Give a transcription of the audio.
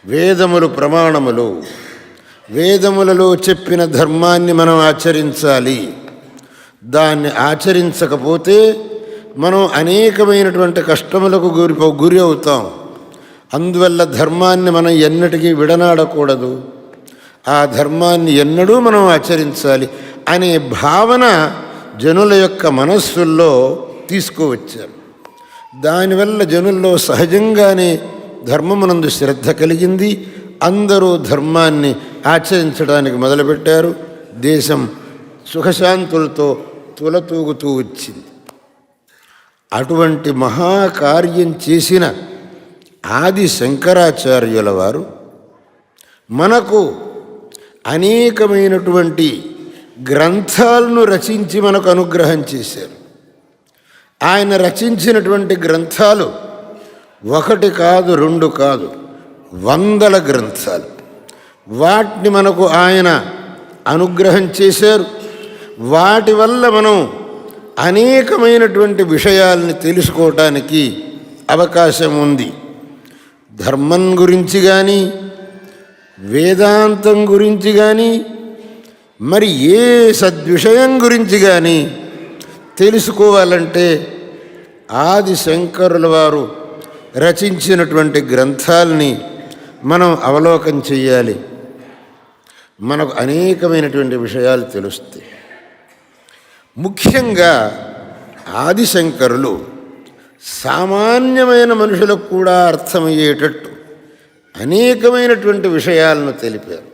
వేదములు ప్రమాణములు. వేదములలో చెప్పిన ధర్మాన్ని మనం ఆచరించాలి. దాన్ని ఆచరించకపోతే మనం అనేకమైనటువంటి కష్టములకు గురి అవుతాం. అందువల్ల ధర్మాన్ని మనం ఎన్నటికీ విడనాడకూడదు. ఆ ధర్మాన్ని ఎన్నడూ మనం ఆచరించాలి అనే భావన జనుల యొక్క మనస్సుల్లో తీసుకువచ్చారు. దానివల్ల జనుల్లో సహజంగానే ధర్మమునందు శ్రద్ధ కలిగింది. అందరూ ధర్మాన్ని ఆచరించడానికి మొదలుపెట్టారు. దేశం సుఖశాంతులతో తులతూగుతూ వచ్చింది. అటువంటి మహాకార్యం చేసిన ఆది శంకరాచార్యుల వారు మనకు అనేకమైనటువంటి గ్రంథాలను రచించి మనకు అనుగ్రహం చేశారు. ఆయన రచించినటువంటి గ్రంథాలు ఒకటి కాదు, రెండు కాదు, 100 గ్రంథాలు. వాటిని మనకు ఆయన అనుగ్రహం చేశారు. వాటి వల్ల మనం అనేకమైనటువంటి విషయాల్ని తెలుసుకోవటానికి అవకాశం ఉంది. ధర్మం గురించి కానీ, వేదాంతం గురించి కానీ, మరి ఏ సద్విషయం గురించి కానీ తెలుసుకోవాలంటే ఆది శంకరుల వారు రచించినటువంటి గ్రంథాలని మనం అవలోకనం చేయాలి. మనకు అనేకమైనటువంటి విషయాలు తెలుస్తాయి. ముఖ్యంగా ఆదిశంకరులు సామాన్యమైన మనుషులకు కూడా అర్థమయ్యేటట్టు అనేకమైనటువంటి విషయాలను తెలిపారు.